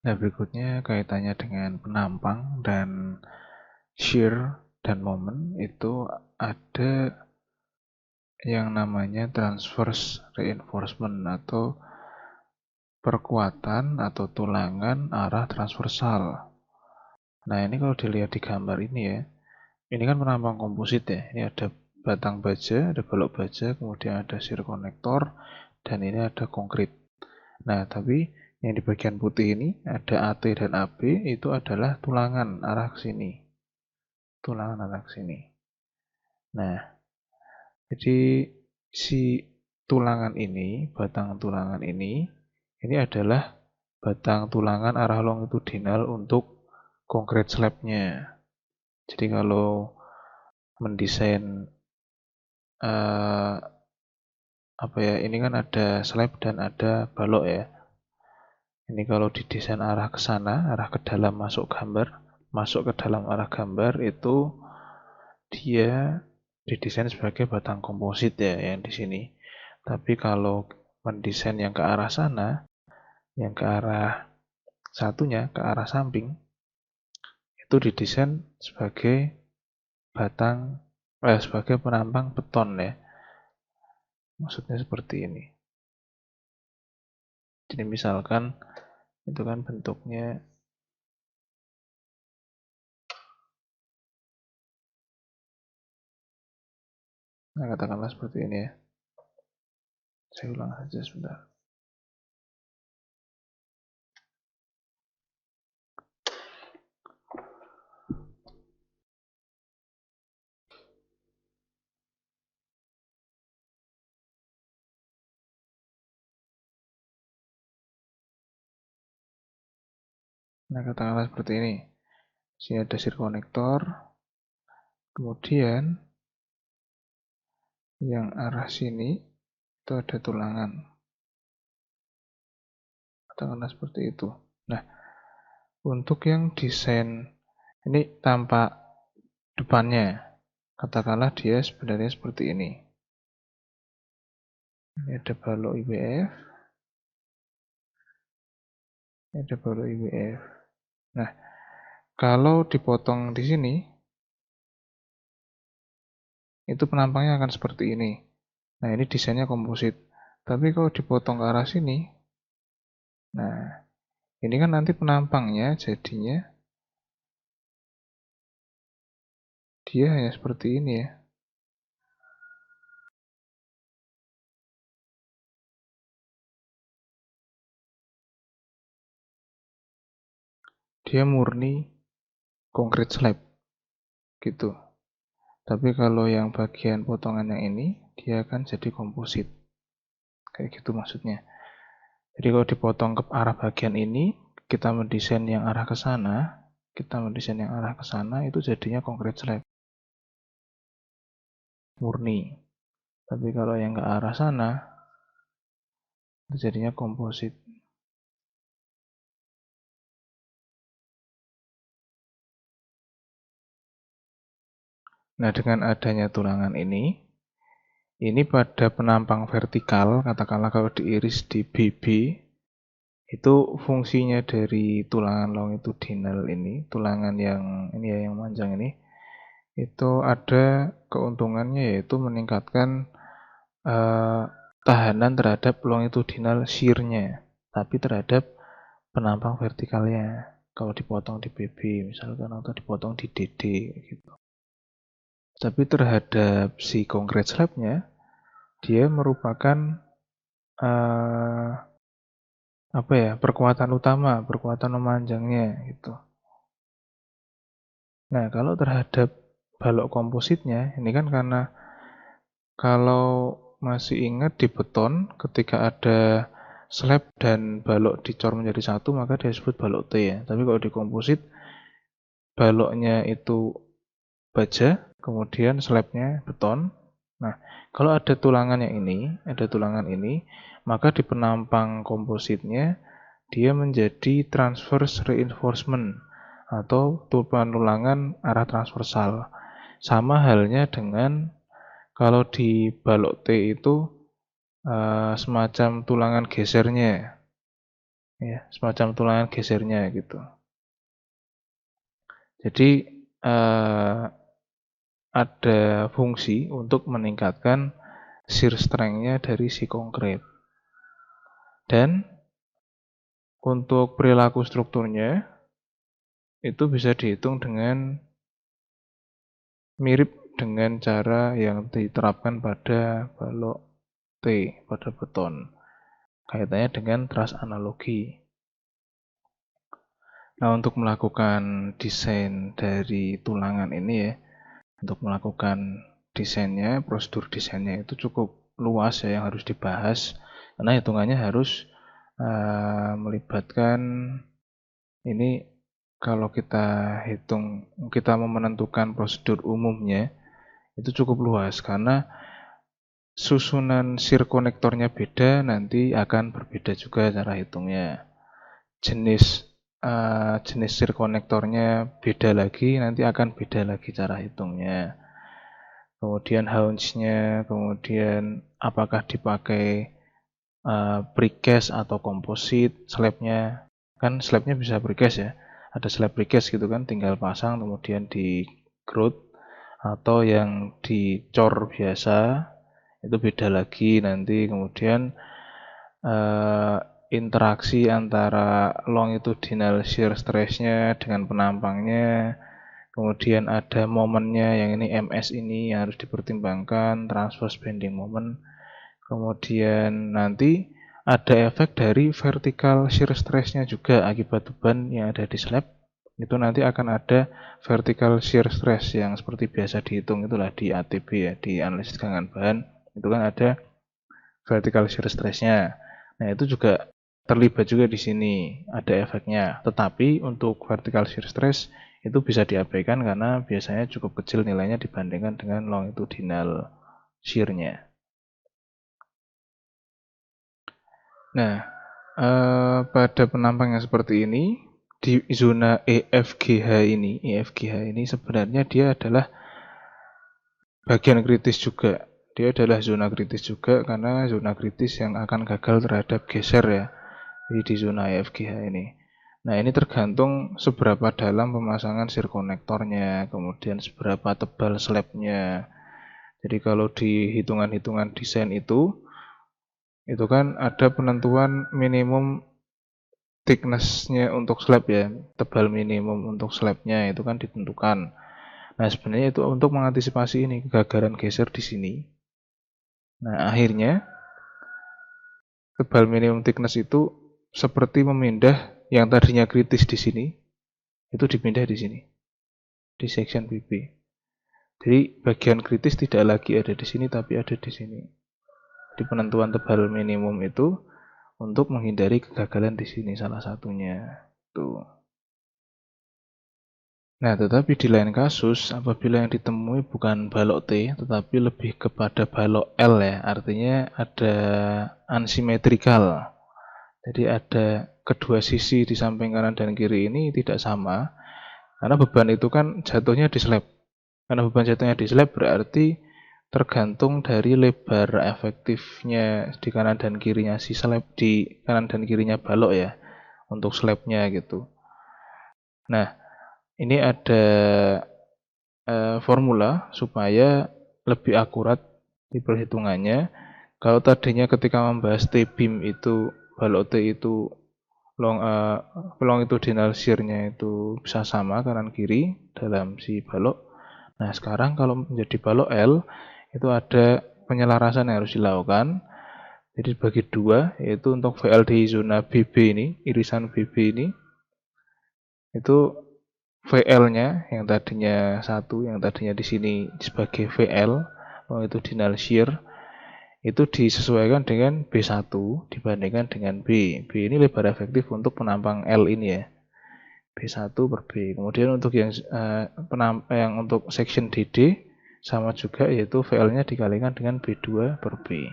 Nah, berikutnya kaitannya dengan penampang dan shear dan moment itu ada yang namanya transverse reinforcement atau perkuatan atau tulangan arah transversal. Nah, ini kalau dilihat di gambar ini ya, ini kan penampang komposit ya. Ini ada batang baja, ada balok baja, kemudian ada shear connector, dan ini ada konkrit. Nah, tapi yang di bagian putih ini ada AT dan AB itu adalah tulangan arah ke sini. Tulangan arah ke sini. Nah, jadi si tulangan ini, batang tulangan ini adalah batang tulangan arah longitudinal untuk konkrit slabnya. Jadi kalau mendesain eh, apa ya, ini kan ada slab dan ada balok ya. Ini kalau didesain arah ke sana, arah ke dalam masuk ke dalam arah gambar itu dia didesain sebagai batang komposit ya yang di sini. Tapi kalau mendesain yang ke arah sana, yang ke arah satunya, ke arah samping, itu didesain sebagai sebagai penampang beton ya. Maksudnya seperti ini. Jadi misalkan itu kan bentuknya, nah katakanlah seperti ini ya. Saya ulang saja sebentar. Nah katakanlah seperti ini. Sini ada shear connector, kemudian yang arah sini itu ada tulangan. Katakanlah seperti itu. Nah, untuk yang desain ini tampak depannya, katakanlah dia sebenarnya seperti ini. Ini ada balok IBF, ini ada balok IBF. Nah, kalau dipotong di sini, itu penampangnya akan seperti ini. Nah, ini desainnya komposit. Tapi kalau dipotong ke arah sini, nah, ini kan nanti penampangnya jadinya dia hanya seperti ini ya. Dia murni konkrit slab gitu. Tapi kalau yang bagian potongan yang ini, dia akan jadi komposit. Kayak gitu maksudnya. Jadi kalau dipotong ke arah bagian ini, kita mendesain yang arah ke sana, itu jadinya konkrit slab murni. Tapi kalau yang ke arah sana, itu jadinya komposit. Nah, dengan adanya tulangan ini pada penampang vertikal, katakanlah kalau diiris di BB, itu fungsinya dari tulangan longitudinal ini, tulangan yang ini ya, yang panjang ini, itu ada keuntungannya yaitu meningkatkan tahanan terhadap longitudinal shear-nya, tapi terhadap penampang vertikalnya. Kalau dipotong di BB misalkan atau dipotong di DD gitu. Tapi terhadap si konkret slab-nya, dia merupakan perkuatan utama, perkuatan memanjangnya gitu. Nah, kalau terhadap balok kompositnya, ini kan karena kalau masih ingat di beton ketika ada slab dan balok dicor menjadi satu maka dia disebut balok T ya. Tapi kalau di komposit baloknya itu baja, kemudian slabnya beton. Nah, kalau ada tulangan yang ini, maka di penampang kompositnya dia menjadi transverse reinforcement atau tulangan arah transversal. Sama halnya dengan kalau di balok T itu semacam tulangan gesernya. ya, semacam tulangan gesernya gitu. Jadi ada fungsi untuk meningkatkan shear strength-nya dari si konkret. Dan untuk perilaku strukturnya itu bisa dihitung dengan mirip dengan cara yang diterapkan pada balok T, pada beton. Kaitannya dengan truss analogi. Nah, untuk melakukan desain dari tulangan ini ya, untuk melakukan desainnya, prosedur desainnya itu cukup luas ya yang harus dibahas, karena hitungannya harus melibatkan ini. Kalau kita hitung, kita mau menentukan prosedur umumnya itu cukup luas karena susunan shear konektornya beda, nanti akan berbeda juga cara hitungnya. Jenis shear konektornya beda lagi, nanti akan beda lagi cara hitungnya. Kemudian haunch-nya, kemudian apakah dipakai precast atau komposit, slabnya. Kan slabnya bisa precast ya. Ada slab precast gitu kan, tinggal pasang kemudian di grout, atau yang dicor biasa itu beda lagi nanti. Kemudian interaksi antara longitudinal shear stress-nya dengan penampangnya, kemudian ada momennya yang ini MS ini yang harus dipertimbangkan, transverse bending moment. Kemudian nanti ada efek dari vertical shear stress-nya juga akibat beban yang ada di slab. Itu nanti akan ada vertical shear stress yang seperti biasa dihitung itulah di ATB ya, di analisis gangguan bahan. Itu kan ada vertical shear stress-nya. Nah, itu juga terlibat juga di sini, ada efeknya. Tetapi untuk vertical shear stress itu bisa diabaikan karena biasanya cukup kecil nilainya dibandingkan dengan longitudinal shear-nya. Nah, pada penampang yang seperti ini, di zona EFGH ini sebenarnya dia adalah bagian kritis juga. Dia adalah zona kritis juga karena zona kritis yang akan gagal terhadap geser ya, di zona EFGH ini. Nah, ini tergantung seberapa dalam pemasangan shear konektornya, kemudian seberapa tebal slabnya. Jadi kalau di hitungan-hitungan desain itu kan ada penentuan minimum thickness-nya untuk slab ya, tebal minimum untuk slabnya itu kan ditentukan. Nah, sebenarnya itu untuk mengantisipasi ini kegagalan geser di sini. Nah, akhirnya tebal minimum thickness itu seperti memindah yang tadinya kritis di sini, itu dipindah di sini, di section BB. Jadi bagian kritis tidak lagi ada di sini, tapi ada di sini. Di penentuan tebal minimum itu untuk menghindari kegagalan di sini salah satunya. Tuh. Nah, tetapi di lain kasus, apabila yang ditemui bukan balok T, tetapi lebih kepada balok L ya, artinya ada unsymmetrical. Jadi ada kedua sisi di samping kanan dan kiri ini tidak sama, karena beban itu kan jatuhnya di slab. Karena beban jatuhnya di slab berarti tergantung dari lebar efektifnya di kanan dan kirinya si slab, di kanan dan kirinya balok ya, untuk slabnya gitu. Nah, ini ada formula supaya lebih akurat di perhitungannya. Kalau tadinya ketika membahas T-beam itu balok T itu longitudinal shear-nya itu bisa sama kanan kiri dalam si balok. Nah, sekarang kalau menjadi balok L itu ada penyelarasan yang harus dilakukan. Jadi bagi dua, yaitu untuk VL di zona BB ini, irisan BB ini, itu VL-nya yang tadinya 1, yang tadinya di sini sebagai VL, longitudinal shear, itu disesuaikan dengan B1 dibandingkan dengan B. B ini lebar efektif untuk penampang L ini ya. B1 per B. Kemudian untuk yang untuk section DD sama juga, yaitu VL-nya dikalikan dengan B2 per B.